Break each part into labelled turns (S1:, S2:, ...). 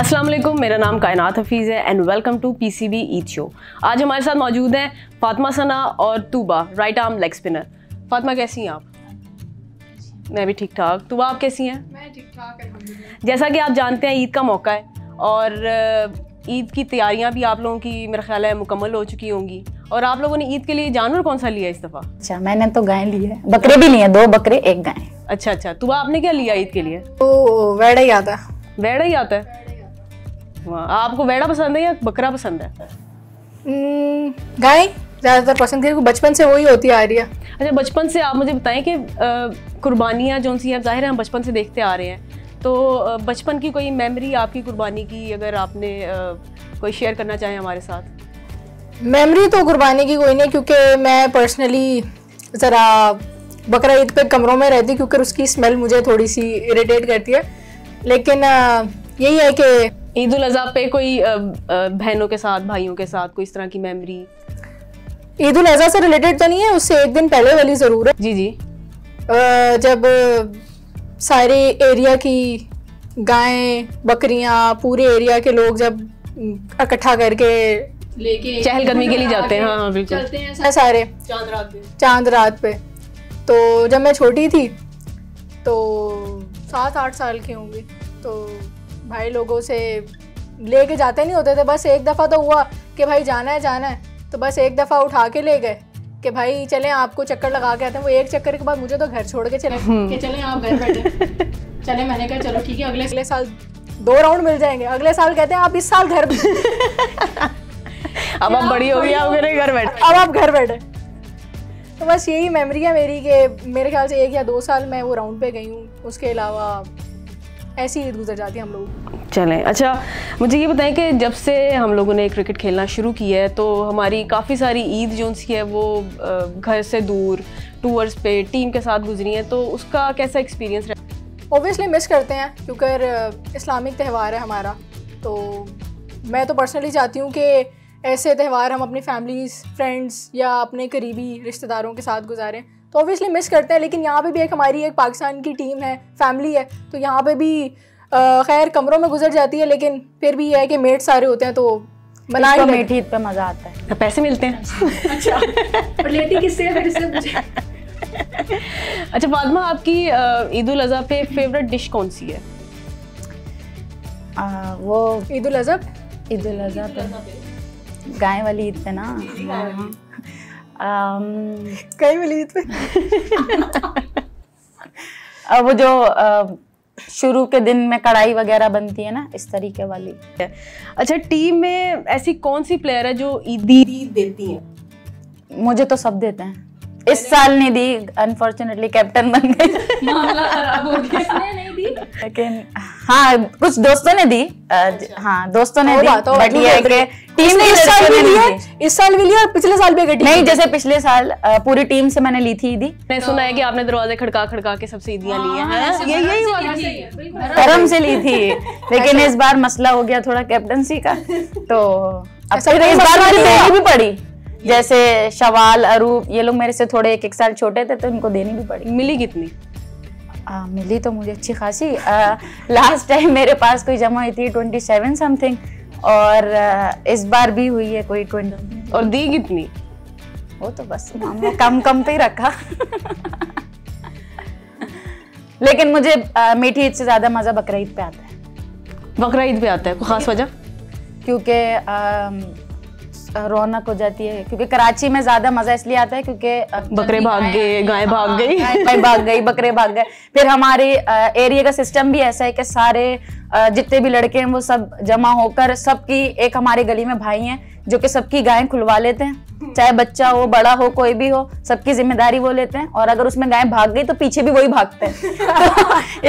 S1: अस्सलाम वालेकुम, मेरा नाम कायनात हफीज़ है and welcome to PCB Eid show. आज हमारे साथ मौजूद हैं फातिमा सना और Tuba, right arm leg spinner. Fatima कैसी हैं आप? मैं भी ठीक ठाक। तूबा आप कैसी हैं?
S2: मैं ठीक ठाक अल्हम्दुलिल्लाह।
S1: जैसा कि आप जानते हैं ईद का मौका है और ईद की तैयारियां भी आप लोगों की मेरा ख्याल है मुकम्मल हो चुकी होंगी। और आप लोगों ने ईद के लिए जानवर कौन सा लिया इस दफ़ा?
S3: अच्छा, मैंने तो गाय ली है, बकरे भी लिए, 2 बकरे 1 गाय।
S1: अच्छा, तूबा आपने क्या लिया ईद के लिए?
S2: तो वेड़ा ही आता।
S1: वेड़ा ही आता है? वाह, आपको वेड़ा पसंद है या बकरा पसंद है?
S2: गाय ज़्यादातर पसंद है, बचपन से वही होती आ रही है।
S1: अच्छा, बचपन से आप मुझे बताएं कि कुर्बानियाँ जो सी हैं, ज़ाहिर है हम बचपन से देखते आ रहे हैं, तो बचपन की कोई मेमोरी आपकी कुर्बानी की अगर आपने कोई शेयर करना चाहें हमारे साथ?
S2: मेमोरी तो कुर्बानी की कोई नहीं, क्योंकि मैं पर्सनली ज़रा बकरा ईद पे कमरों में रहती, क्योंकि उसकी स्मेल मुझे थोड़ी सी इरिटेट करती है। लेकिन यही है कि
S1: ईद उल अज़हा पे कोई बहनों के साथ, भाइयों के साथ कोई इस तरह की मेमोरी?
S2: ईद उल अज़हा से रिलेटेड तो नहीं है, उससे एक दिन पहले वाली ज़रूर है।
S1: जी।
S2: जब सारे एरिया की गायें बकरियां, पूरे एरिया के लोग जब इकट्ठा करके लेके
S1: चहलकदमी के लिए जाते हैं। हाँ बिल्कुल,
S2: चलते हैं सारे चांद रात पे। तो जब मैं छोटी थी तो 7-8 साल की होंगी, तो भाई लोगों से लेके जाते नहीं होते थे। बस एक दफ़ा तो हुआ कि भाई जाना है, तो बस एक दफ़ा उठा के ले गए कि भाई चलें आपको चक्कर लगा के आते हैं। वो एक चक्कर के बाद मुझे तो घर छोड़ के चले कि चलें आप घर बैठे। चले, मैंने कहा चलो ठीक है, अगले साल 2 राउंड मिल जाएंगे। अगले साल कहते हैं आप इस साल घर
S1: अब आप बड़ी हो गई, आप मेरे घर बैठे,
S2: अब आप घर बैठे। तो बस यही मेमोरी है मेरी कि मेरे ख्याल से 1 या 2 साल मैं वो राउंड पे गई हूँ। उसके अलावा ऐसी ईद गुजर जाती है हम लोग।
S1: चलें, अच्छा मुझे ये बताएं कि जब से हम लोगों ने क्रिकेट खेलना शुरू किया है तो हमारी काफ़ी सारी ईद जो सी है वो घर से दूर टूर्स पे टीम के साथ गुजरी है, तो उसका कैसा एक्सपीरियंस रहा?
S2: ओबियसली मिस करते हैं, क्योंकि इस्लामिक त्यौहार है हमारा। तो मैं तो पर्सनली चाहती हूँ कि ऐसे त्यौहार हम अपनी फैमिलीज़, फ्रेंड्स या अपने करीबी रिश्तेदारों के साथ गुजारें। तो ऑब्वियसली मिस करते हैं, लेकिन यहाँ पे भी हमारी एक पाकिस्तान की टीम है, फैमिली है, तो यहाँ पे भी खैर कमरों में गुजर जाती है, लेकिन फिर भी यह है कि मेट सारे होते हैं तो मना ही
S3: मीठी ईद पे मज़ा आता है।
S1: पैसे मिलते हैं। अच्छा,
S2: और लेती किससे है फिर इससे?
S1: अच्छा फातिमा, आपकी ईद उल अज़हा पे फेवरेट डिश कौन सी है?
S2: वो ईद उल अज़हा
S3: पे गाय वाली ईद पे ना,
S2: गाय वाली ईद पे
S3: वो जो शुरू के दिन में कढ़ाई वगैरह बनती है ना, इस तरीके वाली।
S1: अच्छा, टीम में ऐसी कौन सी प्लेयर है जो ईद देती है?
S3: मुझे तो सब देते हैं। इस साल नहीं दी, अनफॉर्चुनेटली कैप्टन बन गई।
S2: मामला खराब हो गया। नहीं दी,
S3: लेकिन हाँ कुछ दोस्तों ने दी। हाँ दोस्तों ने दी, बट ये है कि टीम ने
S2: इस साल भी लिया और पिछले साल भी गई।
S3: नहीं, जैसे पिछले साल पूरी टीम से मैंने ली थी ईदी।
S1: मैंने सुना है कि आपने दरवाजे खड़का के सबसे ईदियां ली हैं।
S3: यही करम से ली थी, लेकिन इस बार मसला हो गया थोड़ा कैप्टनसी का, तो अब इस बार मुझे देनी भी पड़ी। जैसे शवाल, अरूब, ये लोग मेरे से थोड़े 1 साल छोटे थे, तो इनको देनी भी पड़ी।
S1: मिली कितनी?
S3: मिली तो मुझे अच्छी खासी। लास्ट टाइम मेरे पास कोई जमा हुई थी 27 समथिंग, और इस बार भी हुई है कोई 20।
S1: और दी कितनी?
S3: वो तो बस हमने कम पे ही रखा। लेकिन मुझे मीठी ईद से ज्यादा मजा बकरा ईद पे आता है।
S1: बकरा ईद पे आता है? कोई खास वजह?
S3: क्योंकि रौनक हो जाती है, क्योंकि कराची में ज्यादा मजा इसलिए आता है क्योंकि
S1: बकरे भाग गए, गाय भाग गई,
S3: बकरे भाग गए। फिर हमारे एरिया का सिस्टम भी ऐसा है कि सारे जितने भी लड़के हैं वो सब जमा होकर, सबकी एक हमारे गली में भाई हैं जो कि सबकी गायें खुलवा लेते हैं, चाहे बच्चा हो बड़ा हो कोई भी हो, सबकी जिम्मेदारी वो लेते हैं। और अगर उसमें गाय भाग गई तो पीछे भी वही भागते हैं।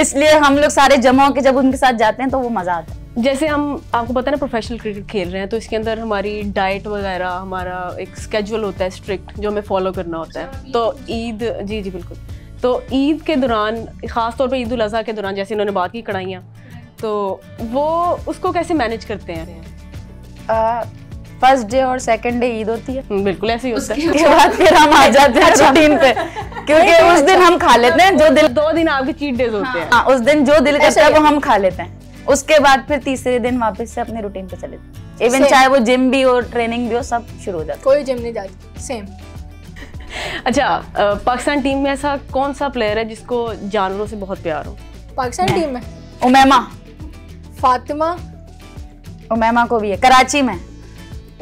S3: इसलिए हम लोग सारे जमा होकर जब उनके साथ जाते हैं तो वो मजा आता है।
S1: जैसे हम, आपको पता है ना, प्रोफेशनल क्रिकेट खेल रहे हैं, तो इसके अंदर हमारी डाइट वगैरह, हमारा एक स्केड्यूल होता है स्ट्रिक्ट जो हमें फॉलो करना होता है। तो ईद, जी बिल्कुल, तो ईद के दौरान, ख़ास तौर पे ईद उल अज़हा के दौरान, जैसे इन्होंने बात की कढ़ाइयाँ, तो वो उसको कैसे मैनेज करते हैं?
S3: फर्स्ट डे और सेकंड डे ईद होती है।
S1: बिल्कुल ऐसे ही होता है।
S3: उसके बाद फिर हम आ जाते हैं रूटीन पे, क्योंकि उस दिन हम खा लेते हैं जो दिल।
S1: 2 दिन आपके चीट डेज होते हैं।
S3: हाँ, उस दिन जो दिल करता है वो हम खा लेते हैं। उसके बाद फिर तीसरे दिन वापस से अपने रूटीन पे चले जाते। इवन चाहे वो जिम भी हो, ट्रेनिंग भी हो, सब शुरू हो जाता।
S2: कोई जिम नहीं जाती, सेम।
S1: अच्छा, पाकिस्तान टीम में ऐसा कौन सा प्लेयर है जिसको जानवरों से बहुत प्यार हो?
S2: पाकिस्तान टीम में
S3: उमैमा,
S2: फातिमा।
S3: उमैमा को भी है कराची में।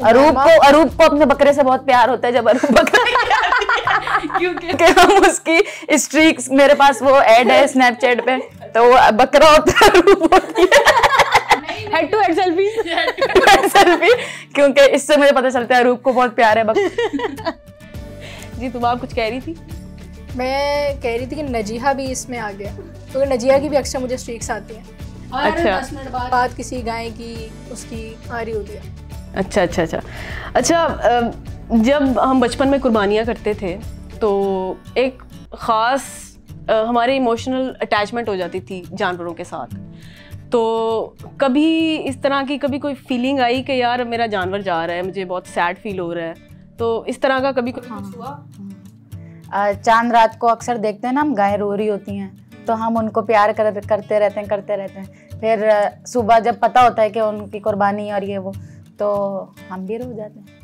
S3: अरूप को अपने बकरे से बहुत प्यार होता है। जब अरूप बकरा क्योंकि हम उसकी स्ट्रीक्स, मेरे पास वो ऐड है स्नैपचैट पे, तो वो बकरा होता है, अरूप होती है।
S1: हेड टू हेड
S3: सेल्फी क्योंकि इससे मुझे पता चलता है अरूप को बहुत प्यार है बकरा।
S1: जी, तुम आप कुछ कह रही थी?
S2: मैं कह रही थी कि नजीहा भी इसमें आ गया, क्योंकि नजीहा की भी अक्सर मुझे स्ट्रीक्स आती हैं।
S1: अच्छा,
S2: 10 मिनट बाद किसी गाय की उसकी आ रही होती है।
S1: अच्छा, जब हम बचपन में कुर्बानियाँ करते थे तो एक ख़ास हमारे इमोशनल अटैचमेंट हो जाती थी जानवरों के साथ। तो कभी इस तरह की कभी कोई फीलिंग आई कि यार मेरा जानवर जा रहा है, मुझे बहुत सैड फील हो रहा है, तो इस तरह का कभी कुछ हुआ?
S3: चांद रात को अक्सर देखते हैं ना हम, गायें रो रही होती हैं, तो हम उनको प्यार करते रहते हैं। फिर सुबह जब पता होता है कि उनकी कुर्बानी और ये वो, तो हम भी रो जाते हैं।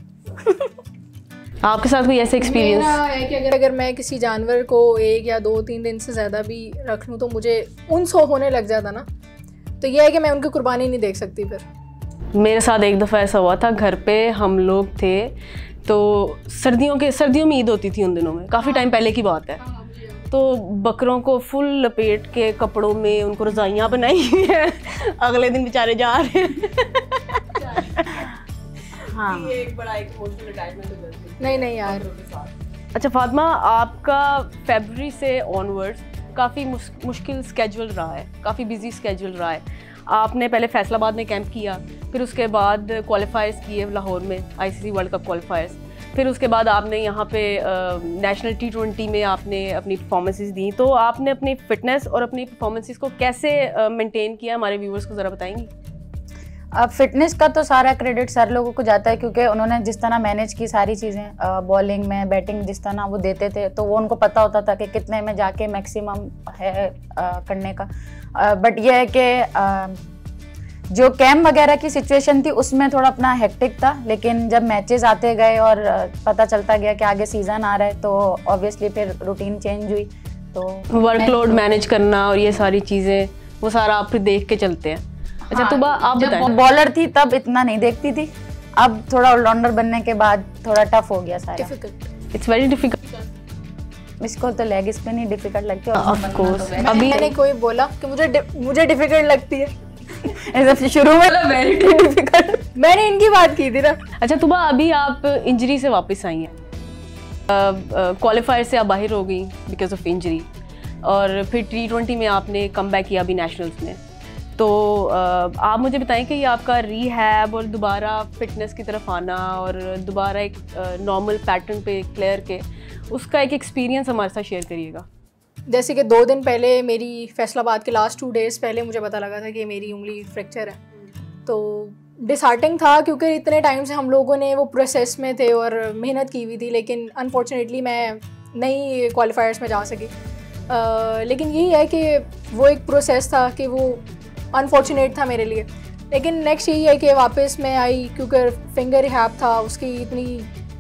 S1: आपके साथ कोई ऐसे एक्सपीरियंस?
S2: मेरा है कि अगर मैं किसी जानवर को 1 या 2-3 दिन से ज़्यादा भी रख लूँ तो मुझे उनसे होने लग जाता ना, तो ये है कि मैं उनकी कुर्बानी नहीं देख सकती। फिर
S1: मेरे साथ एक दफ़ा ऐसा हुआ था, घर पे हम लोग थे, तो सर्दियों में ईद होती थी उन दिनों में, काफ़ी टाइम पहले की बात है। तो बकरों को फुल लपेट के कपड़ों में उनको रज़ाइयाँ बनाई हुई हैं, अगले दिन बेचारे जा रहे हैं।
S3: हाँ,
S1: ये एक बड़ा इमोशनल अटैचमेंट हो जाती है।
S2: नहीं यार।
S1: अच्छा फातिमा, आपका फरवरी से ऑनवर्ड्स काफ़ी मुश्किल स्केड्यूल रहा है, काफ़ी बिजी स्केड्यूल रहा है। आपने पहले फैसलाबाद में कैंप किया, फिर उसके बाद क्वालिफायर्स किए लाहौर में, आईसीसी वर्ल्ड कप क्वालिफायर्स, फिर उसके बाद आपने यहाँ पे नेशनल T20 में आपने अपनी परफॉर्मेंसेस दी। तो आपने अपनी फिटनेस और अपनी परफॉर्मेंसेस को कैसे मेंटेन किया, हमारे व्यूअर्स को ज़रा बताएंगी?
S3: अब फिटनेस का तो सारा क्रेडिट सर लोगों को जाता है, क्योंकि उन्होंने जिस तरह मैनेज की सारी चीज़ें, बॉलिंग में बैटिंग जिस तरह वो देते थे, तो वो उनको पता होता था कि कितने में जाके मैक्सिमम है करने का। बट ये है कि जो कैम्प वगैरह की सिचुएशन थी उसमें थोड़ा अपना हेक्टिक था, लेकिन जब मैचेस आते गए और पता चलता गया कि आगे सीज़न आ रहा है, तो ऑब्वियसली फिर रूटीन चेंज हुई। तो
S1: वर्कलोड मैनेज करना और ये सारी चीज़ें, वो सारा आप फिर देख के चलते हैं। अच्छा,
S3: हाँ,
S1: तो आप
S3: जब बॉलर थी तब इतना नहीं देखती थी, अब थोड़ा ऑलराउंडर बनने के बाद थोड़ा टफ हो गया सारा।
S1: It's very difficult.
S3: इसको तो लेग स्पिन ही डिफिकल्ट लगती है।
S1: ऑफ कोर्स,
S2: अभी मैंने कोई बोला कि मुझे डिफिकल्ट लगती है?
S3: ऐसा शुरू में वेरी डिफिकल्ट,
S2: मैंने इनकी बात की थी ना।
S1: अच्छा तुबा, अभी आप इंजरी से वापस आई हैं, क्वालिफायर से आप बाहर हो गई बिकॉज ऑफ इंजरी, और फिर T20 में आपने कम बैक किया अभी नेशनल्स में। तो आप मुझे बताएं कि ये आपका रीहैब और दोबारा फिटनेस की तरफ आना और दोबारा एक नॉर्मल पैटर्न पे प्लेयर के, उसका एक एक्सपीरियंस हमारे साथ शेयर करिएगा।
S2: जैसे कि 2 दिन पहले मेरी फैसलाबाद के लास्ट 2 डेज़ पहले मुझे पता लगा था कि मेरी उंगली फ्रैक्चर है। तो डिसहार्टिंग था, क्योंकि इतने टाइम से हम लोगों ने वो प्रोसेस में थे और मेहनत की हुई थी, लेकिन अनफॉर्चुनेटली मैं नहीं क्वालिफायर्स में जा सकी। लेकिन यही है कि वो एक प्रोसेस था कि वो अनफॉर्चुनेट था मेरे लिए। लेकिन नेक्स्ट यही है कि वापस मैं आई, क्योंकि फिंगर रिहैब था, उसकी इतनी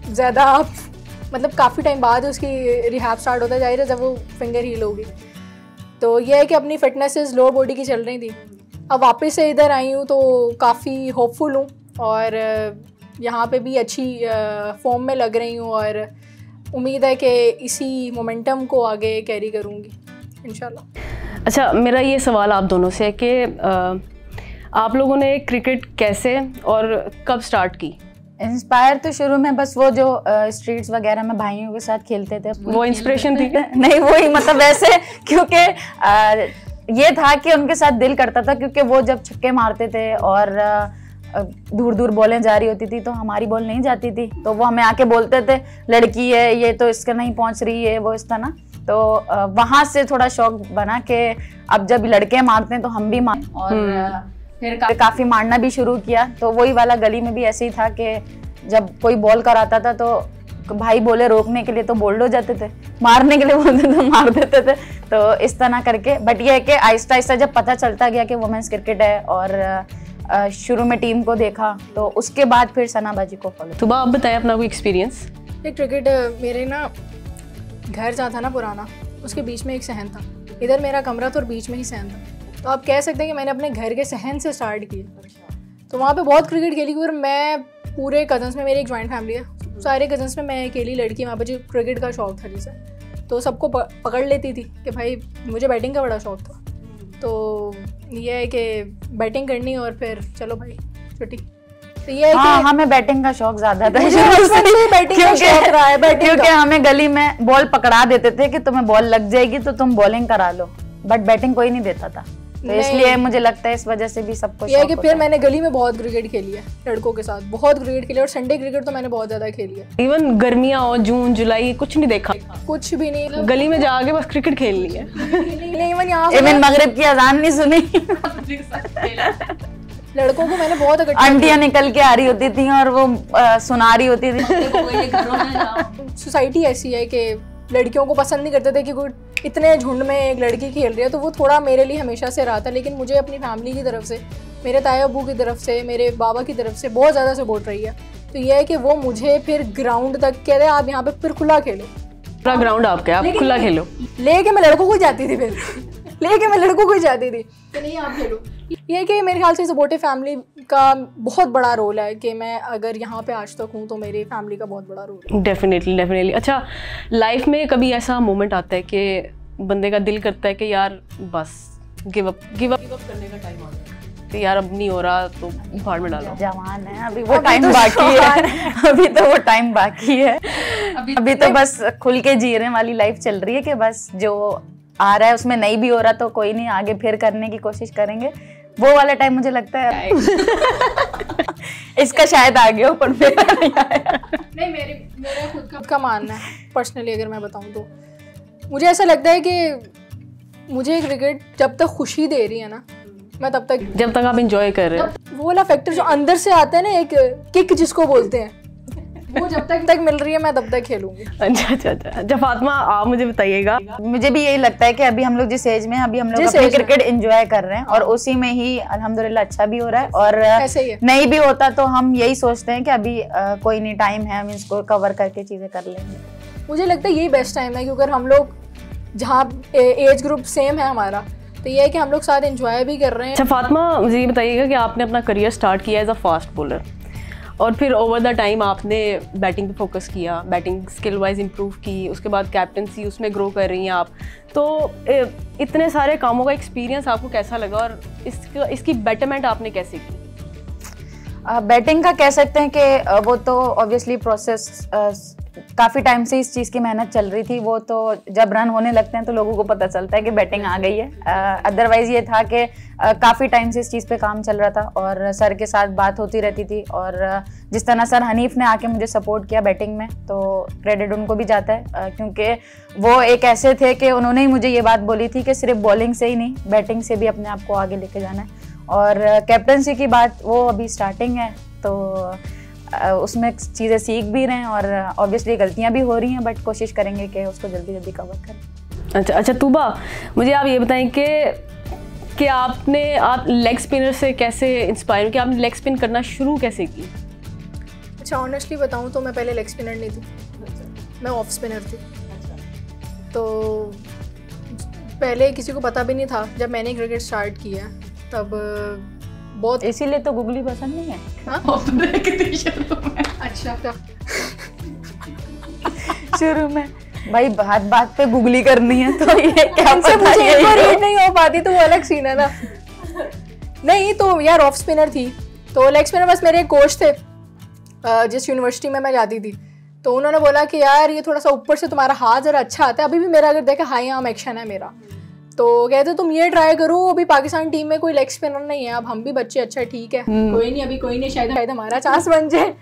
S2: ज़्यादा मतलब काफ़ी टाइम बाद उसकी रिहैब स्टार्ट होता जाए जब वो फिंगर हील होगी। तो यह है कि अपनी फिटनेसेस लोअर बॉडी की चल रही थी, अब वापस से इधर आई हूँ तो काफ़ी होपफुल हूँ और यहाँ पे भी अच्छी फॉर्म में लग रही हूँ और उम्मीद है कि इसी मोमेंटम को आगे कैरी करूँगी इंशाल्लाह।
S1: अच्छा, मेरा ये सवाल आप दोनों से है कि आप लोगों ने क्रिकेट कैसे और कब स्टार्ट की?
S3: इंस्पायर तो शुरू में बस वो जो स्ट्रीट्स वगैरह में भाइयों के साथ खेलते थे
S1: वो इंस्पिरेशन थी?
S3: नहीं, वही मतलब वैसे, क्योंकि ये था कि उनके साथ दिल करता था, क्योंकि वो जब छक्के मारते थे और दूर दूर बॉलें जा रही होती थी तो हमारी बॉल नहीं जाती थी, तो वो हमें आके बोलते थे लड़की है ये तो इसका नहीं पहुंच रही है वो इस तरह। तो वहाँ से थोड़ा शौक बना कि अब जब लड़के मारते हैं तो हम भी मार, और फिर काफ़ी मारना भी शुरू किया। तो वही वाला गली में भी ऐसे ही था कि जब कोई बॉल कराता था तो भाई बोले रोकने के लिए तो बोल्ड हो जाते थे, मारने के लिए बोलते तो मार देते थे। तो इस तरह करके, बट ये है कि आहिस्ता आहिस्ता जब पता चलता गया कि वुमेन्स क्रिकेट है और शुरू में टीम को देखा, तो उसके बाद फिर सनाबाजी को फॉलो।
S1: तो आप बताएं अपना कोई एक्सपीरियंस।
S2: एक क्रिकेट मेरे ना घर जहाँ था ना पुराना, उसके बीच में एक सहन था, इधर मेरा कमरा था और बीच में ही सहन था। तो आप कह सकते हैं कि मैंने अपने घर के सहन से स्टार्ट किया। तो वहाँ पे बहुत क्रिकेट खेली, और मैं पूरे कज़न्स में, मेरी एक जॉइंट फैमिली है, सारे कज़न्स में मैं अकेली लड़की वहाँ पे जो क्रिकेट का शौक़ था जिसे, तो सबको पकड़ लेती थी कि भाई मुझे बैटिंग का बड़ा शौक़ था। तो ये है कि बैटिंग करनी और फिर चलो भाई छुट्टी। तो ये है
S3: हाँ, हमें बैटिंग का शौक ज्यादा था,
S2: बैटिंग का शौक रहा है,
S3: क्योंकि हमें गली में बॉल पकड़ा देते थे कि तुम्हें बॉल लग जाएगी तो तुम बॉलिंग करा लो, बट बैटिंग कोई नहीं देता था। तो इसलिए मुझे लगता है इस वजह से भी सबको
S2: ये है कि फिर मैंने गली में बहुत क्रिकेट खेली है लड़कों के साथ, बहुत क्रिकेट खेली, और संडे क्रिकेट तो मैंने बहुत ज्यादा खेली है।
S1: इवन गर्मियाँ हो, जून जुलाई, कुछ नहीं देखा,
S2: कुछ भी नहीं,
S1: गली में जाके बस क्रिकेट खेल ली है।
S3: इवन मगरिब की अजान नहीं सुनी।
S2: लड़कों को मैंने बहुत
S3: आंटियां निकल के आ रही होती थी और वो सुना रही होती थी।
S2: सोसाइटी ऐसी है कि लड़कियों को पसंद नहीं करते थे कि कोई इतने झुंड में एक लड़की खेल रही है, तो वो थोड़ा मेरे लिए हमेशा से रहा था। लेकिन मुझे अपनी फैमिली की तरफ से, मेरे ताया अब्बू की तरफ से, मेरे बाबा की तरफ से बहुत ज़्यादा सपोर्ट रही है। तो ये है कि वो मुझे फिर ग्राउंड तक कहते हैं आप यहाँ पे फिर खुला खेलो,
S1: पूरा ग्राउंड आपका, आप खुला खेलो।
S2: लेके मैं लड़कों को जाती थी, फिर लेके मैं लड़कों को ही जाती थी कि नहीं आप खेलो। ये कि मेरे ख्याल से सपोर्टिव फैमिली का बहुत बड़ा रोल है कि मैं अगर यहाँ पे आज तक हूँ तो मेरी फैमिली का बहुत बड़ा रोल है।
S1: डेफिनेटली। अच्छा, लाइफ में कभी ऐसा मोमेंट आता है कि बंदे का दिल करता है कि यार बस गिव अप करने का टाइम आ गया, कि यार अब नहीं हो रहा तो भाड़ में डालो।
S3: जवान है अभी, वो टाइम बाकी है, अभी तो वो टाइम बाकी है। अभी तो बस खुल के जीने वाली लाइफ चल रही है कि बस जो आ रहा है उसमें नहीं भी हो रहा तो कोई नहीं, आगे फिर करने की कोशिश करेंगे। वो वाला टाइम मुझे लगता है इसका शायद आ गया, पर मेरा नहीं आया।
S2: नहीं, मेरा खुद का मानना है पर्सनली, अगर मैं बताऊं तो मुझे ऐसा लगता है कि मुझे क्रिकेट जब तक खुशी दे रही है ना, मैं तब तक,
S1: जब तक आप एंजॉय कर रहे हैं,
S2: वो वाला फैक्टर जो अंदर से आता है ना, एक किक जिसको बोलते हैं, वो जब तक मिल रही है मैं तब तक खेलूंगी।
S1: अच्छा फातिमा, आप मुझे बताइएगा।
S3: मुझे भी यही लगता है कि अभी हम लोग जिस एज में, अभी हम लोग अपनी क्रिकेट एंजॉय कर रहे हैं और उसी में ही अल्हम्दुलिल्लाह अच्छा भी हो रहा है, और नहीं भी होता तो हम यही सोचते हैं कि अभी कोई नहीं, टाइम है, हम इसको कवर करके चीजें कर लेंगे।
S2: मुझे लगता है यही बेस्ट टाइम है, क्योंकि हम लोग जहाँ एज ग्रुप सेम है हमारा, तो ये है कि हम लोग साथ एंजॉय भी कर रहे हैं।
S1: अच्छा फातिमा, मुझे ये बताइएगा कि आपने अपना करियर स्टार्ट किया एज अ फास्ट बॉलर, और फिर ओवर द टाइम आपने बैटिंग पे फोकस किया, बैटिंग स्किल वाइज इम्प्रूव की, उसके बाद कैप्टनसी उसमें ग्रो कर रही हैं आप। तो इतने सारे कामों का एक्सपीरियंस आपको कैसा लगा, और इसकी बेटरमेंट आपने कैसे की?
S3: बैटिंग का कह सकते हैं कि वो तो ऑब्वियसली प्रोसेस, काफ़ी टाइम से इस चीज़ की मेहनत चल रही थी। वो तो जब रन होने लगते हैं तो लोगों को पता चलता है कि बैटिंग आ गई है। अदरवाइज़ ये था कि काफ़ी टाइम से इस चीज़ पे काम चल रहा था और सर के साथ बात होती रहती थी, और जिस तरह सर हनीफ ने आके मुझे सपोर्ट किया बैटिंग में, तो क्रेडिट उनको भी जाता है, क्योंकि वो एक ऐसे थे कि उन्होंने ही मुझे ये बात बोली थी कि सिर्फ बॉलिंग से ही नहीं, बैटिंग से भी अपने आप को आगे लेके जाना है। और कैप्टनसी की बात वो अभी स्टार्टिंग है, तो उसमें चीज़ें सीख भी रहे हैं, और ऑब्वियसली गलतियां भी हो रही हैं, बट कोशिश करेंगे कि उसको जल्दी जल्दी कवर करें।
S1: अच्छा तूबा, मुझे आप ये बताएं कि आप लेग स्पिनर से कैसे इंस्पायर हो, कि आपने लेग स्पिन करना शुरू कैसे की?
S2: अच्छा, ऑनेस्टली बताऊं तो मैं पहले लेग स्पिनर नहीं थी, मैं ऑफ स्पिनर थी। तो पहले किसी को पता भी नहीं था, जब मैंने क्रिकेट स्टार्ट किया तब बहुत,
S3: इसीलिए तो गूगली पसंद नहीं है।
S2: अच्छा
S3: शुरू में भाई बात पे गूगली करनी है, तो ये क्या
S2: पता रीड नहीं हो पाती, तो वो अलग सीन है ना। नहीं तो यार ऑफ स्पिनर थी, तो लेग स्पिनर बस मेरे कोच थे जिस यूनिवर्सिटी में मैं जाती थी, तो उन्होंने बोला कि यार ये थोड़ा सा ऊपर से तुम्हारा हाथ जरा अच्छा आता है, अभी भी मेरा अगर देखा हाई आर्म एक्शन है मेरा, तो कहते तुम ये ट्राई करो, अभी पाकिस्तान टीम में कोई लेग स्पिनर नहीं है, अब हम भी बच्चे, अच्छा ठीक है कोई नहीं, अभी कोई नहीं, शायद हमारा चांस बन जाए।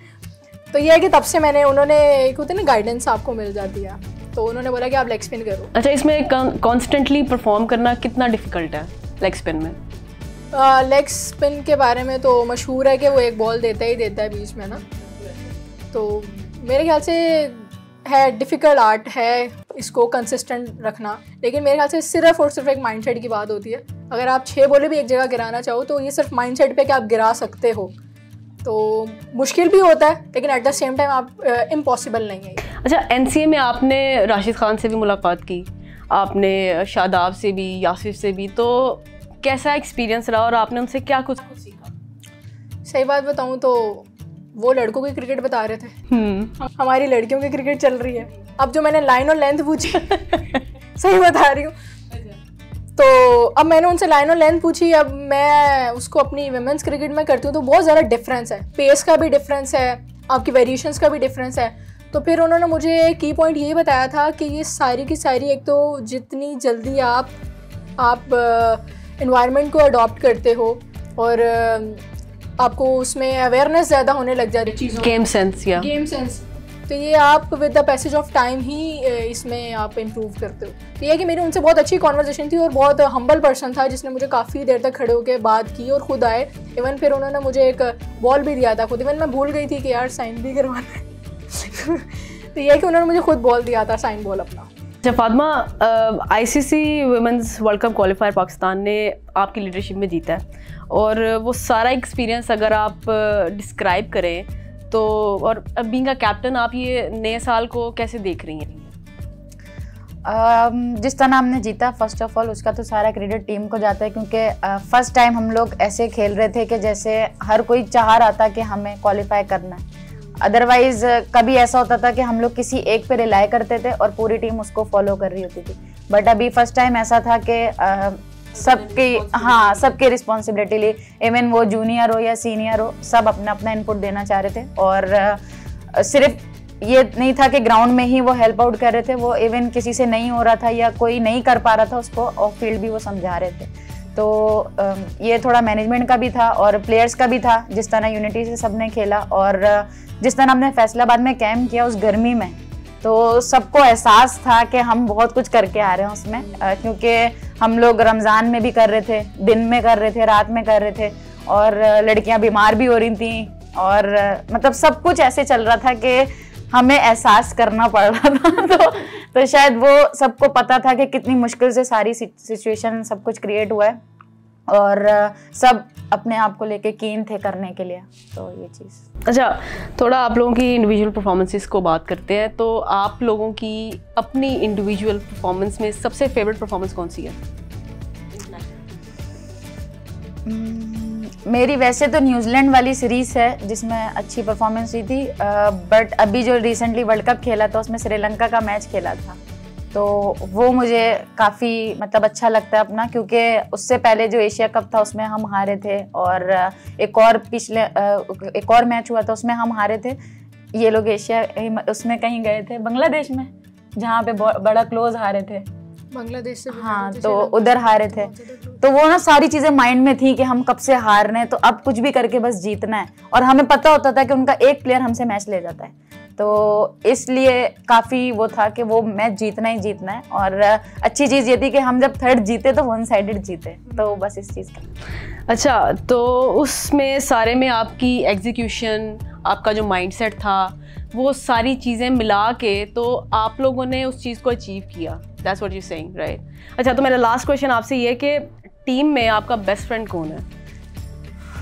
S2: तो ये है कि तब से मैंने, उन्होंने एक होते ना गाइडेंस आपको मिल जाती है, तो उन्होंने बोला कि आप लेग स्पिन करो।
S1: अच्छा, इसमें कॉन्स्टेंटली परफॉर्म करना कितना डिफिकल्ट है लेग स्पिन में?
S2: लेग स्पिन के बारे में तो मशहूर है कि वो एक बॉल देता ही देता है बीच में ना, तो मेरे ख्याल से है, डिफ़िकल्ट आर्ट है इसको कंसिस्टेंट रखना, लेकिन मेरे ख्याल से सिर्फ और सिर्फ एक माइंडसेट की बात होती है। अगर आप 6 बॉलें भी एक जगह गिराना चाहो तो ये सिर्फ माइंडसेट पे कि आप गिरा सकते हो, तो मुश्किल भी होता है लेकिन एट द सेम टाइम आप इम्पॉसिबल नहीं है।
S1: अच्छा, NCA में आपने राशिद खान से भी मुलाकात की, आपने शादाब से भी, यासिफ से भी, तो कैसा एक्सपीरियंस रहा और आपने उनसे क्या कुछ सीखा?
S2: सही बात बताऊं तो वो लड़कों की क्रिकेट बता रहे थे, हमारी लड़कियों की क्रिकेट चल रही है। अब जो मैंने लाइन और लेंथ पूछी सही बता रही हूँ, तो अब मैंने उनसे लाइन और लेंथ पूछी, अब मैं उसको अपनी वुमेन्स क्रिकेट में करती हूँ तो बहुत ज़्यादा डिफरेंस है, पेस का भी डिफरेंस है, आपकी वेरिएशंस का भी डिफरेंस है। तो फिर उन्होंने मुझे की पॉइंट यही बताया था कि ये सारी की सारी, एक तो जितनी जल्दी आप एनवायरनमेंट को अडॉप्ट करते हो और आपको उसमें अवेयरनेस ज़्यादा होने लग जाती है चीज़ों,
S1: गेम सेंस, या
S2: गेम सेंस, तो ये आप with the passage of time ही इसमें आप इम्प्रूव करते हो। तो ये है कि मेरी उनसे बहुत अच्छी कॉन्वर्जेशन थी और बहुत हम्बल पर्सन था जिसने मुझे काफ़ी देर तक खड़े होकर बात की और ख़ुद आए। इवन फिर उन्होंने मुझे एक बॉल भी दिया था खुद, इवन मैं भूल गई थी कि यार साइन भी करवाना है तो ये है कि उन्होंने मुझे खुद बॉल दिया था, साइन बॉल अपना।
S1: अच्छा Fatima, ICC women's world cup qualifier Pakistan ने आपकी लीडरशिप में जीता है, और वो सारा एक्सपीरियंस अगर आप डिस्क्राइब करें तो, और बीइंग अ कैप्टन आप ये नए साल को कैसे देख रही हैं?
S3: जिस तरह हमने जीता, फर्स्ट ऑफ ऑल उसका तो सारा क्रेडिट टीम को जाता है, क्योंकि फर्स्ट टाइम हम लोग ऐसे खेल रहे थे कि जैसे हर कोई चाह रहा था कि हमें क्वालिफाई करना है। अदरवाइज कभी ऐसा होता था कि हम लोग किसी एक पे रिलाई करते थे और पूरी टीम उसको फॉलो कर रही होती थी, बट अभी फर्स्ट टाइम ऐसा था कि सबकी रिस्पॉन्सिबिलिटी ली, इवन वो जूनियर हो या सीनियर हो, सब अपना अपना इनपुट देना चाह रहे थे। और सिर्फ ये नहीं था कि ग्राउंड में ही वो हेल्प आउट कर रहे थे, वो इवन किसी से नहीं हो रहा था या कोई नहीं कर पा रहा था उसको ऑफ फील्ड भी वो समझा रहे थे। तो ये थोड़ा मैनेजमेंट का भी था और प्लेयर्स का भी था, जिस तरह यूनिटी से सबने खेला और जिस तरह हमने फैसलाबाद में कैंप किया उस गर्मी में, तो सबको एहसास था कि हम बहुत कुछ करके आ रहे हैं उसमें, क्योंकि हम लोग रमज़ान में भी कर रहे थे, दिन में कर रहे थे, रात में कर रहे थे, और लड़कियां बीमार भी हो रही थी, और मतलब सब कुछ ऐसे चल रहा था कि हमें एहसास करना पड़ रहा था तो शायद वो सबको पता था कि कितनी मुश्किल से सारी सिचुएशन सब कुछ क्रिएट हुआ है, और सब अपने आप को लेके कीन थे करने के लिए, तो ये चीज़।
S1: अच्छा, थोड़ा आप लोगों की इंडिविजुअल परफॉर्मेंसेस को बात करते हैं, तो आप लोगों की अपनी इंडिविजुअल परफॉर्मेंस में सबसे फेवरेट परफॉर्मेंस कौन सी है?
S3: मेरी वैसे तो न्यूजीलैंड वाली सीरीज़ है जिसमें अच्छी परफॉर्मेंस हुई थी, बट अभी जो रिसेंटली वर्ल्ड कप खेला था उसमें श्रीलंका का मैच खेला था, तो वो मुझे काफ़ी मतलब अच्छा लगता है अपना, क्योंकि उससे पहले जो एशिया कप था उसमें हम हारे थे, और एक और मैच हुआ था उसमें हम हारे थे। ये लोग एशिया उसमें कहीं गए थे बांग्लादेश में, जहाँ पे बड़ा क्लोज हारे थे
S2: बांग्लादेश से,
S3: हाँ, तो उधर हारे थे। तो वो ना सारी चीज़ें माइंड में थी कि हम कब से हार रहे हैं, तो अब कुछ भी करके बस जीतना है, और हमें पता होता था कि उनका एक प्लेयर हमसे मैच ले जाता है, तो इसलिए काफ़ी वो था कि वो मैच जीतना ही जीतना है। और अच्छी चीज़ ये थी कि हम जब थर्ड जीते तो वन साइडेड जीते, तो बस इस चीज़ का।
S1: अच्छा, तो उसमें सारे में आपकी एग्जीक्यूशन, आपका जो माइंडसेट था, वो सारी चीज़ें मिला के तो आप लोगों ने उस चीज़ को अचीव किया। That's what you saying, right? अच्छा, तो मेरा लास्ट क्वेश्चन आपसे ये है कि टीम में आपका बेस्ट फ्रेंड कौन है?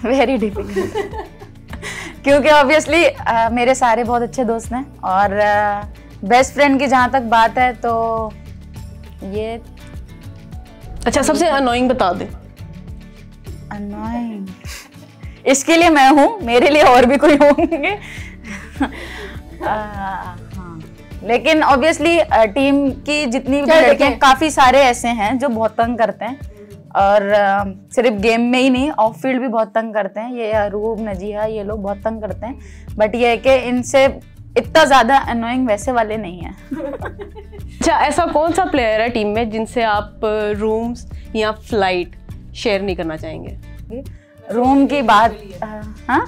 S3: वेरी डिफिकल्ट क्योंकि ऑब्वियसली मेरे सारे बहुत अच्छे दोस्त हैं, और बेस्ट फ्रेंड की जहाँ तक बात है तो ये,
S1: अच्छा, सबसे अनोइंग बता दे।
S3: अनोइंग इसके लिए मैं हूँ, मेरे लिए और भी कोई होंगे हाँ, लेकिन ऑब्वियसली टीम की जितनी भी लड़कियां, काफी सारे ऐसे हैं जो बहुत तंग करते हैं, और सिर्फ गेम में ही नहीं, ऑफ फील्ड भी बहुत तंग करते हैं। ये अरूब, नजिया, ये लोग बहुत तंग करते हैं, बट ये है कि इनसे इतना ज़्यादा अनोइंग वैसे वाले नहीं हैं
S1: अच्छा, ऐसा कौन सा प्लेयर है टीम में जिनसे आप रूम्स या फ्लाइट शेयर नहीं करना चाहेंगे?
S3: रूम की बात, हाँ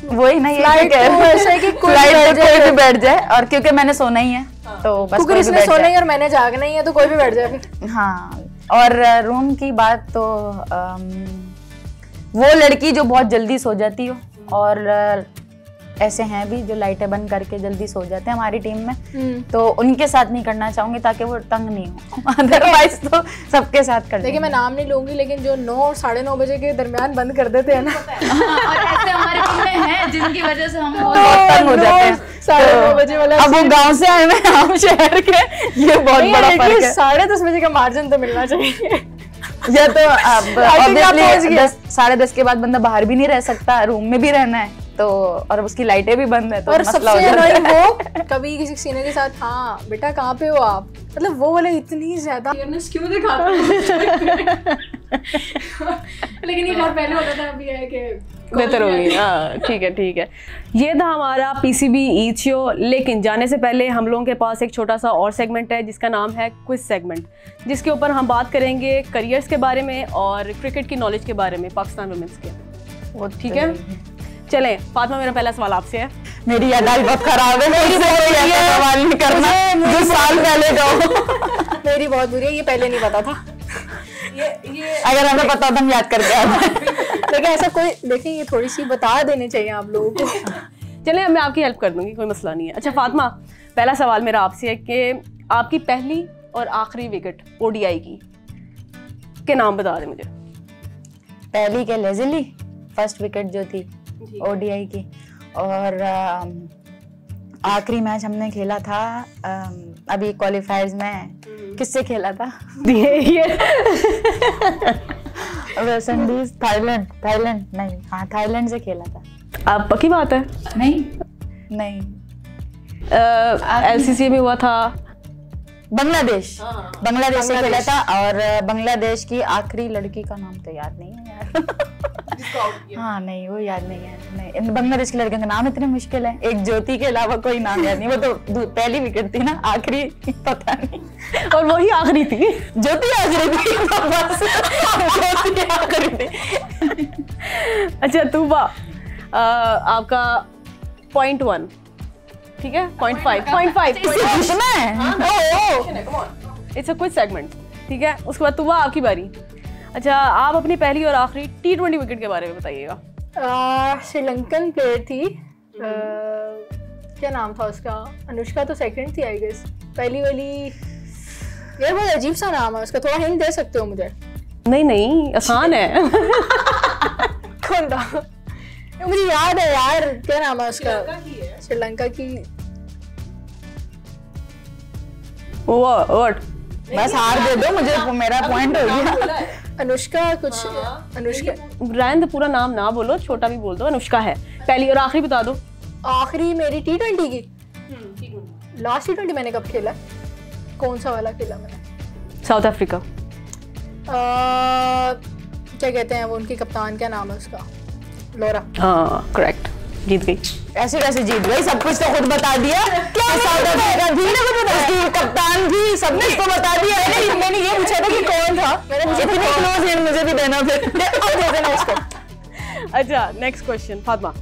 S3: वही ना, ये
S2: ऐसा कि कोई
S3: भी बैठ जाए, और क्योंकि मैंने सोना ही है तो बस कोई भी बैठ
S2: सोना ही और मैंने जागना ही है, तो कोई भी बैठ जाए फिर।
S3: हाँ, और रूम की बात तो वो लड़की जो बहुत जल्दी सो जाती हो और ऐसे हैं भी जो लाइटें बंद करके जल्दी सो जाते हैं हमारी टीम में, तो उनके साथ नहीं करना चाहूंगी ताकि वो तंग नहीं हो। अदरवाइज तो सबके साथ कर।
S2: देखिए मैं नाम नहीं लूंगी, लेकिन जो 9 और 9:30 बजे के दरमियान बंद कर देते हैं ना,
S3: और ऐसे हमारे टीम में हैं जिनकी वजह से हम बहुत तंग हो जाते हैं।
S2: 9:30 बजे वाला
S3: अब वो गांव से आए हैं, हम शहर के, ये बहुत बड़ा फर्क है।
S2: 10:30 बजे का मार्जिन तो मिलना चाहिए।
S3: या तो अब ऑब्वियसली 10-10:30 के बाद बंदा बाहर भी नहीं रह सकता, रूम में भी रहना है, तो और उसकी लाइटें भी बंद है, तो
S2: और
S3: मसला हो
S2: सबसे
S3: जाता है।
S2: वो कभी किसी सीनियर के साथ, हाँ बेटा कहाँ पे हो आप, मतलब वो वाले इतनी ज्यादा क्यों दिखाते हैं। लेकिन ये खैर पहले होता था, अभी है कि
S1: बेहतर होगी। हाँ ठीक है। ये था हमारा पीसीबी ईद शो, लेकिन जाने से पहले हम लोगों के पास एक छोटा सा और सेगमेंट है जिसका नाम है क्विज सेगमेंट, जिसके ऊपर हम बात करेंगे करियर्स के बारे में और क्रिकेट की नॉलेज के बारे में पाकिस्तान वुमेन्स के। वो ठीक है, चलें। फातिमा, मेरा पहला सवाल आपसे है।
S3: मेरी यादाश्त बहुत खराब है, मेरी सवाल नहीं करना जो साल पहले का।
S2: मेरी बहुत बुरी है, ये पहले नहीं पता था।
S3: ये अगर हमें पता तो हम याद करके आते।
S2: लेकिन ऐसा कोई, देखिए ये थोड़ी सी बता देनी चाहिए आप लोगों को।
S1: चलें, मैं आपकी हेल्प कर दूंगी, कोई मसला नहीं है। अच्छा फातिमा, पहला सवाल मेरा आपसे है कि आपकी पहली और आखिरी विकेट ओडीआई की के नाम बता दें मुझे।
S3: पहली के लेज़ली, फर्स्ट विकेट जो थी ओडीआई की, और आखिरी मैच हमने खेला था अभी क्वालिफायर्स में, किससे खेला था? वेस्ट इंडीज, थाईलैंड नहीं, हाँ थाईलैंड से खेला था।
S1: आप पक्की बात है?
S3: नहीं
S1: एलसीसी में हुआ था।
S3: बांग्लादेश से खेला था, और बांग्लादेश की आखिरी लड़की का नाम तो याद नहीं है यार। हाँ नहीं, वो याद नहीं है। नहीं, बांग्लादेश की लड़कियों का नाम इतने मुश्किल है, एक ज्योति के अलावा कोई नाम याद नहीं। वो तो पहली विकेट थी ना, आखिरी पता नहीं,
S1: और वही आखिरी थी।
S3: ज्योति आखिरी थी। ज्योति आखिरी थी।
S1: अच्छा तूबा, आपका 0.1, ठीक है, 0.5 इट्स अ क्विज सेगमेंट, ठीक है। उसके बाद तूबा, आपकी बारी। अच्छा, आप अपनी पहली और आखिरी T20 विकेट के बारे में बताइएगा।
S2: श्रीलंकन प्लेयर थी, क्या नाम था उसका? अनुष्का तो सेकंड थी आई गेस। पहली वाली यार बहुत अजीब सा नाम है उसका, थोड़ा हिंट दे सकते हो मुझे?
S1: नहीं, आसान है।
S2: कौन था? मुझे याद है यार, क्या नाम है उसका? श्रीलंका की।
S1: व्हाट?
S3: बस हार दे दो मुझे, मेरा पॉइंट हो गया।
S2: अनुष्का कुछ, अनुष्का।
S1: ब्रांड तो पूरा नाम ना बोलो, छोटा भी बोल दो। अनुष्का है। पहली और आखिरी बता दो।
S2: आखिरी मेरी T20 की। लास्ट T20 मैंने कब खेला? कौन सा वाला खेला मैंने?
S1: South Africa.
S2: क्या कहते हैं वो, उनकी कप्तान, क्या नाम है उसका? लोरा।
S1: हाँ करेक्ट, जीत गई।
S3: ऐसे कैसे जीत गई? सब कुछ तो खुद बता दिया। क्या साउथ अफ्रीका थी, उसकी कप्तान भी, सब कुछ तो बता दिया। मैंने ये पूछा था कि कौन था। इतनी क्लोज हिंट मुझे भी देना फिर। अब दे देना इसको।
S1: अच्छा next question Fatima,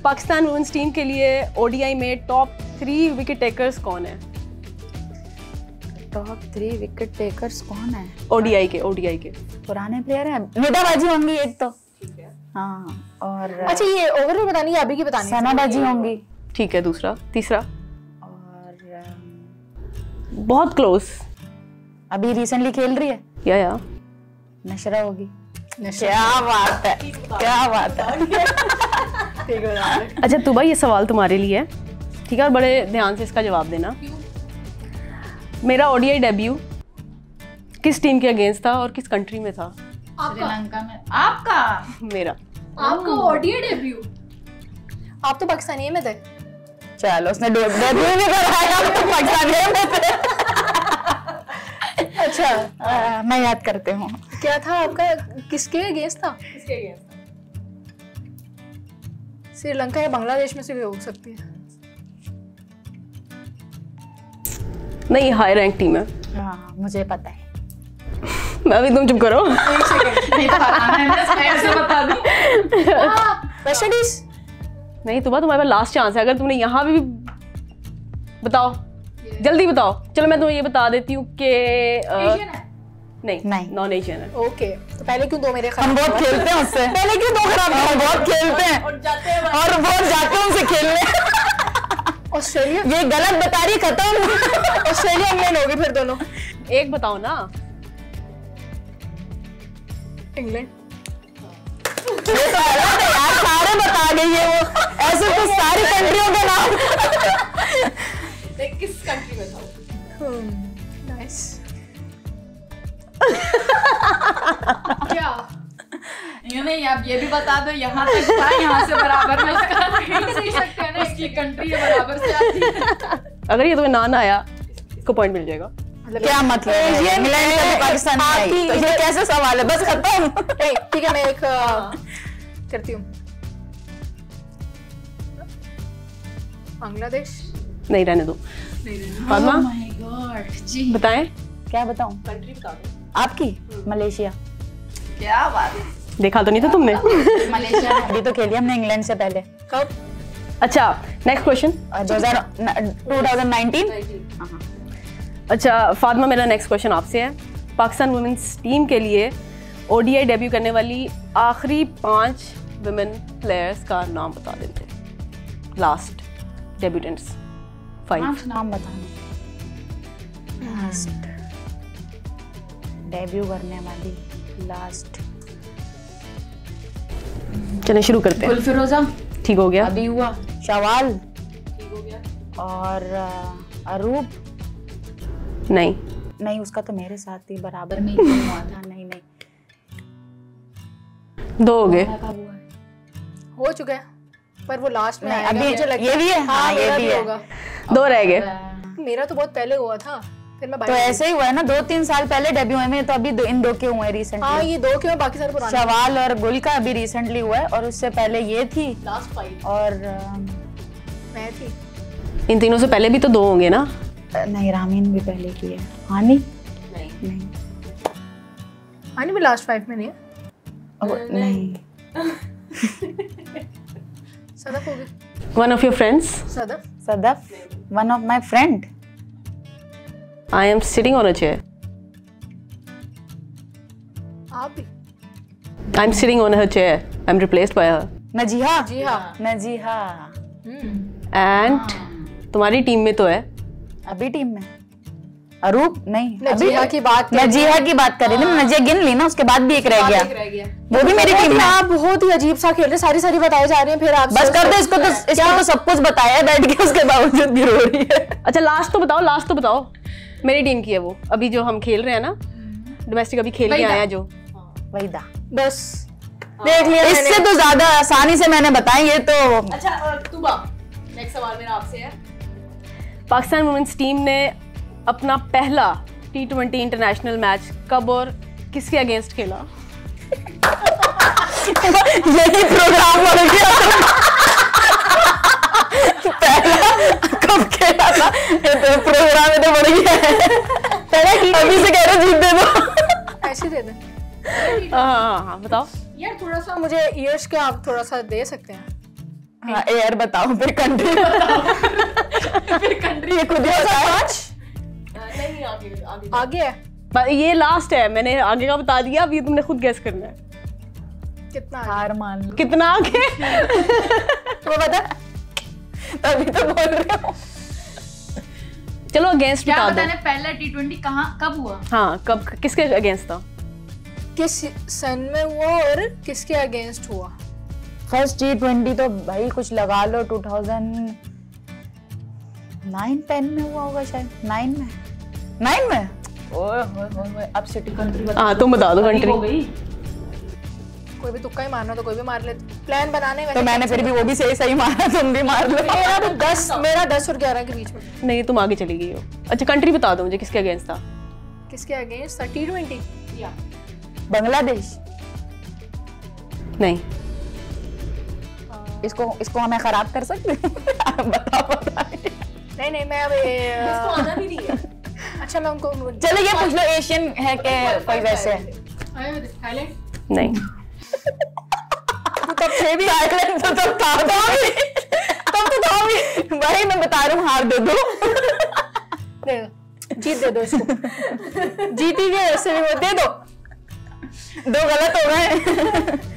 S1: Pakistan women's team के लिए ओडीआई में टॉप 3 विकेट टेकर्स कौन है?
S3: टॉप 3 विकेट टेकर्स कौन है?
S1: ओडीआई के
S3: पुराने प्लेयर हैं। निदा बाजी होंगी एक तो, हाँ, और
S2: अच्छा ये ओवरऑल बतानी है अभी की बतानी है?
S3: सना बाजी होंगी,
S1: ठीक है। दूसरा, तीसरा,
S3: और
S1: बहुत क्लोज,
S3: अभी रिसेंटली खेल रही है
S1: या
S3: नशरा होगी। क्या बात है, क्या बात है।
S1: अच्छा तूबा, ये सवाल तुम्हारे लिए है, ठीक है, और बड़े ध्यान से इसका जवाब देना। मेरा ओडीआई डेब्यू किस टीम के अगेंस्ट था और किस कंट्री में था?
S3: श्रीलंका में। आपका?
S1: मेरा।
S2: आपका ओडीआई डेब्यू? आप तो पाकिस्तानी में थे।
S3: चलो, उसने डेब्यू भी कराया, आप तो पाकिस्तानी में थे। अच्छा, मैं याद करते हूँ।
S2: क्या था आपका, किसके अगेंस्ट था? श्रीलंका या बांग्लादेश में से भी हो सकती है।
S1: नहीं, हाई रैंक टीम है।
S3: हाँ मुझे पता है।
S1: मैं भी, तुम चुप करो।
S2: West Indies?
S1: नहीं तूबा, तुम्हारे पास लास्ट चांस है, अगर तुमने यहाँ भी बताओ, जल्दी बताओ। चलो मैं तुम्हें ये बता देती हूँ कि
S3: नहीं।
S1: नॉन एशियन है।
S2: ओके, तो पहले क्यों दो मेरे खराब?
S3: हम बहुत खेलते हैं उससे। पहले क्यों दो खराब? हम बहुत खेलते हैं
S1: और
S3: बहुत जाते हैं उनसे खेलने।
S2: ऑस्ट्रेलिया?
S3: ये गलत बता रही, खत्म।
S2: ऑस्ट्रेलिया इंग्लैंड होगी फिर दोनों।
S1: एक बताओ ना।
S2: इंग्लैंड।
S3: ये तो गलत है यार, सारे बता गई है वो। ऐसे तो सारी कंट्रियों के नाम।
S1: किस कंट्री में था?
S2: नाइस। क्या
S4: ये नहीं, आप ये भी बता दो यहाँ तक था, यहाँ से बराबर में उसका नहीं सकते हैं ना, इसकी कंट्री बराबर से आती है।
S1: अगर ये तुम्हें ना आया इसको पॉइंट मिल जाएगा।
S3: क्या मतलब है? इंग्लैंड का पाकिस्तान में आई, तो ये कैसे सवाल है? बस खत्म।
S2: ठीक है, मैं एक करती हूँ। बांग्लादेश?
S1: नहीं, रहने दो। फातिमा
S4: माय गॉड जी,
S1: बताएं।
S3: क्या बताऊं?
S1: कंट्री बता दो।
S3: आपकी? मलेशिया।
S4: क्या बात है।
S1: देखा तो नहीं था तुमने?
S4: मलेशिया
S3: अभी तो खेली हमने इंग्लैंड से पहले।
S2: कब?
S1: अच्छा, नेक्स्ट क्वेश्चन।
S3: 2019।
S1: अच्छा फातिमा, मेरा नेक्स्ट क्वेश्चन आपसे है। पाकिस्तान वुमेन्स टीम के लिए ओडीआई डेब्यू करने वाली आखिरी 5 वुमेन प्लेयर्स का नाम बता देते। लास्ट डेब्यूटेंट्स 5
S3: नाम बताना। लास्ट डेब्यू करने वाली लास्ट।
S1: चलें शुरू करते हैं।
S4: गुलफिरोजा
S1: ठीक हो गया।
S3: अभी हुआ शवाल। ठीक हो गया। और अरूब। नहीं, उसका तो मेरे साथ ही बराबर में ही हुआ था। नहीं
S1: 2 हो गए।
S2: हो चुका है, पर वो लास्ट में आएगा,
S3: अभी
S2: मुझे लगता
S3: ये भी है।
S2: हाँ,
S3: ये
S2: मेरा
S3: भी है।
S2: होगा।
S1: 2 रह गए।
S2: मेरा तो बहुत पहले हुआ था, फिर मैं
S3: तो ऐसे ही हुआ है ना, 2-3 साल पहले डेब्यू हुए हैं, तो अभी इन 2 के हुए रिसेंटली।
S2: हाँ, ये 2 क्यों, बाकी सारे पुराने।
S3: शवाल और गुल का अभी रिसेंटली हुआ है, और उससे पहले ये थी
S1: लास्ट 5
S3: और
S2: मैं थी।
S1: इन तीनों से पहले भी तो 2 होंगे ना?
S3: नहीं, रामीन भी पहले की है। हानी नहीं
S2: हानी भी लास्ट 5 में नहीं है।
S3: नहीं।
S2: सदफ होगी।
S1: One of your friends.
S3: Sadaf, one of my friend.
S1: I am sitting on a chair.
S2: आप भी?
S1: I am sitting on her chair. I am replaced by her.
S3: Najiha.
S2: जी हाँ।
S3: नजीहा
S1: एंड तुम्हारी टीम में तो है।
S3: अभी टीम में अरूप नहीं।
S2: नजीहा की बात कर-
S3: नजीहा की बात कर रही थी। नजिया गिन ली ना, उसके बाद भी एक रह गया। वो भी मेरी टीम में।
S2: आप बहुत ही अजीब सा खेल रहे, सारी बताए जा रहे हैं, फिर आप
S3: बस कर दो इसको तो सब कुछ बताया है बैठ के, उसके बावजूद भी रो रही है।
S1: अच्छा लास्ट तो बताओ। मेरी टीम की है वो, अभी जो हम खेल रहे हैं ना डोमेस्टिक, अभी खेल के आए हैं जो।
S3: वहीदा।
S2: बस देख लिया मैंने।
S3: इससे तो ज्यादा आसानी से मैंने बताया ये तो।
S1: अच्छा तुबा, नेक्स्ट सवाल मेरा आपसे है। पाकिस्तान वुमेन्स टीम ने अपना पहला T20 इंटरनेशनल मैच कब और किसके अगेंस्ट खेला?
S3: यही प्रोग्राम बन गया। पहला कब खेला था? ये तो प्रोग्राम में तो बढ़ गया है। अभी से कह रहे जीत दे दो।
S2: ऐसे दे दें।
S1: हाँ बताओ।
S2: यार थोड़ा सा मुझे ईयर्स के आप थोड़ा सा दे सकते हैं।
S3: हाँ, एयर बताओ, फिर कंट्री बताओ। फिर कंट्री ये खुद ही बताओ।
S1: नहीं
S2: आगे है।
S1: ये लास्ट है, मैंने आगे का बता दिया, अभी तुमने खुद गेस करना है।
S2: कितना आगे?
S3: हार मान लो।
S1: कितना आगे?
S3: वो बता, अभी तो बोल रहे हो।
S1: चलो अगेंस्ट
S4: क्या
S1: बता दो।
S4: बताने, पहला T20 कहाँ कब हुआ?
S1: हाँ कब, किसके अगेंस्ट था?
S2: किस सन में हुआ और किसके अगेंस्ट हुआ?
S3: फर्स्ट T20 तो भाई कुछ लगा लो 2009-10 में हुआ होगा शायद। 9 में ओए अब सिटी कंट्री बता।
S1: हाँ तुम बता दो कंट्री।
S2: कोई भी तुक्का ही मारना तो कोई भी मार ले। प्लान बनाने
S3: तो मैंने फिर भी वो भी सही मारा, तुम भी मार लो।
S2: मेरा 10 और 11 के बीच में।
S1: नहीं तुम आगे चली गई हो। अच्छा कंट्री बता दो मुझे, किसके अगेंस्ट था?
S2: किसके अगेंस्ट था? T20
S3: बांग्लादेश।
S2: नहीं,
S3: इसको हमें खराब कर सकते हैं? बताओ।
S2: नहीं मैं अब
S1: इसको आना भी नहीं है।
S2: अच्छा मैं उनको
S3: चलो ये पूछ लो, एशियन है के कोई वैसे?
S1: नहीं
S3: तब थे भी आइलैंड तो तब था भी। तब तो था भी भाई, मैं बता रहा हूँ, हार दे दो।
S2: जीत दे दो इसको। जीती गई ऐसे भी वो दे दो।
S3: 2 गलत हो गए।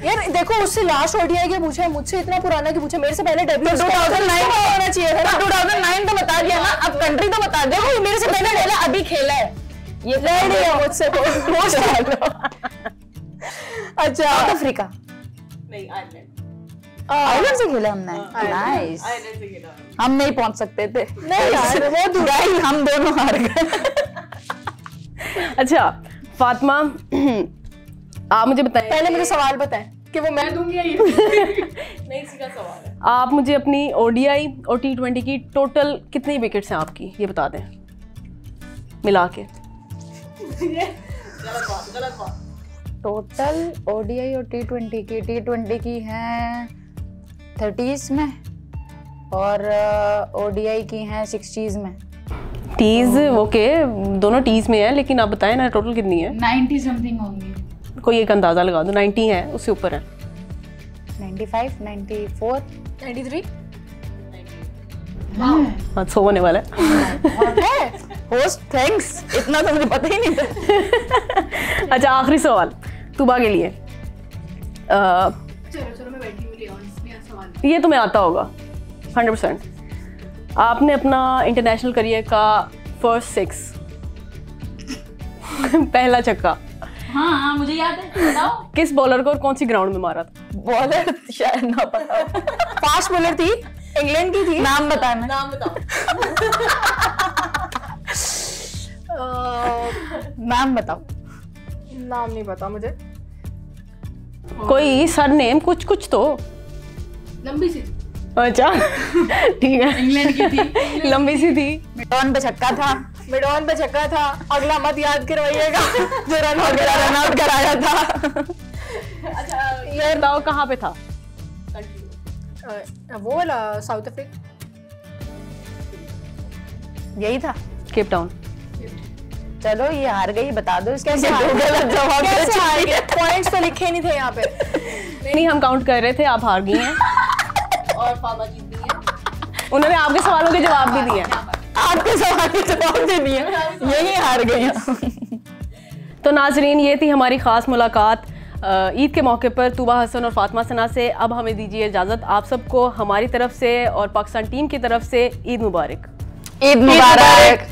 S2: यार देखो उससे लास्ट ओडीआई के पूछा है, मुझसे इतना पुराना की पूछा, मेरे से पहले डेब्यू
S3: 2009
S2: होना चाहिए था ना।
S3: 2009 तो बता दिया ना, अब कंट्री तो बता दो।
S2: देखो मेरे से पहले खेला, अभी खेला है, ये लड़ लिया मुझसे। अच्छा
S3: साउथ अफ्रीका,
S1: नहीं आयरलैंड।
S3: आयरलैंड से खेला हमने। नाइस,
S1: आयरलैंड से खेला।
S3: हम नहीं पहुंच सकते थे।
S2: नहीं यार वो दूर
S3: गाइस हम दोनों हार गए।
S1: अच्छा फातिमा, आप मुझे बताएं,
S2: पहले मुझे सवाल बताएं कि वो मैं दूंगी ये।
S1: नहीं सीधा सवाल है। आप मुझे अपनी ओडीआई और T20 की टोटल कितनी विकेट्स हैं आपकी, ये बता दें मिला के। गलत बात।
S3: टोटल ओडीआई और T20 की हैं 30s में और ओडीआई की हैं 60s में।
S1: टीज ओके, दोनों टीज में है, लेकिन आप बताएं ना टोटल कितनी है।
S4: 90 समथिंग होंगी।
S1: कोई एक अंदाजा लगा दो। 90 है, उससे ऊपर है।
S3: 95, 94,
S2: 93
S1: हाँ 100 होने वाला है।
S3: होस्ट थैंक्स, इतना तो मुझे पता ही नहीं था।
S1: अच्छा आखिरी सवाल तुबा के लिए।
S4: चलो मैं बैठी हूँ, सवाल
S1: ये तुम्हें आता होगा 100%। आपने अपना इंटरनेशनल करियर का फर्स्ट 6 पहला छक्का
S4: हाँ मुझे याद है, बताओ।
S1: किस बॉलर को और कौन सी ग्राउंड में मारा था?
S3: बॉलर शायद ना पता।
S2: फास्ट बॉलर थी, इंग्लैंड की थी।
S3: नाम बताना।
S1: नाम बताओ।
S3: नाम बताओ।
S2: नाम नहीं पता मुझे।
S1: कोई सरनेम कुछ तो।
S4: लंबी सी
S1: अच्छा ठीक है,
S4: इंग्लैंड की थी।
S1: लंबी सी थी।
S3: मिडॉन पे छक्का था।
S2: मिडॉन पे छक्का था। अगला मत याद करवाइएगा जो रन
S3: रन आउट कराया था।
S1: अच्छा ये बताओ कहाँ पे था?
S2: वो वाला साउथ अफ्रीका।
S3: यही था।
S1: Cape Town.
S3: चलो ये हार गई, बता दो इसके
S2: कैसे हार गए? कैसे हार गए? पॉइंट्स तो लिखे नहीं थे यहाँ पे।
S1: नहीं हम काउंट कर रहे थे, आप हार गई हैं और फातिमा जीत गई है। उन्होंने आपके सवालों के जवाब भी दिए।
S3: आपके सवाल के जवाब दे दिए, यही हार गई।
S1: तो नाजरीन ये थी हमारी ख़ास मुलाकात ईद के मौके पर तुबा हसन और फातिमा सना से। अब हमें दीजिए इजाज़त। आप सबको हमारी तरफ से और पाकिस्तान टीम की तरफ से ईद मुबारक।
S3: ईद मुबारक।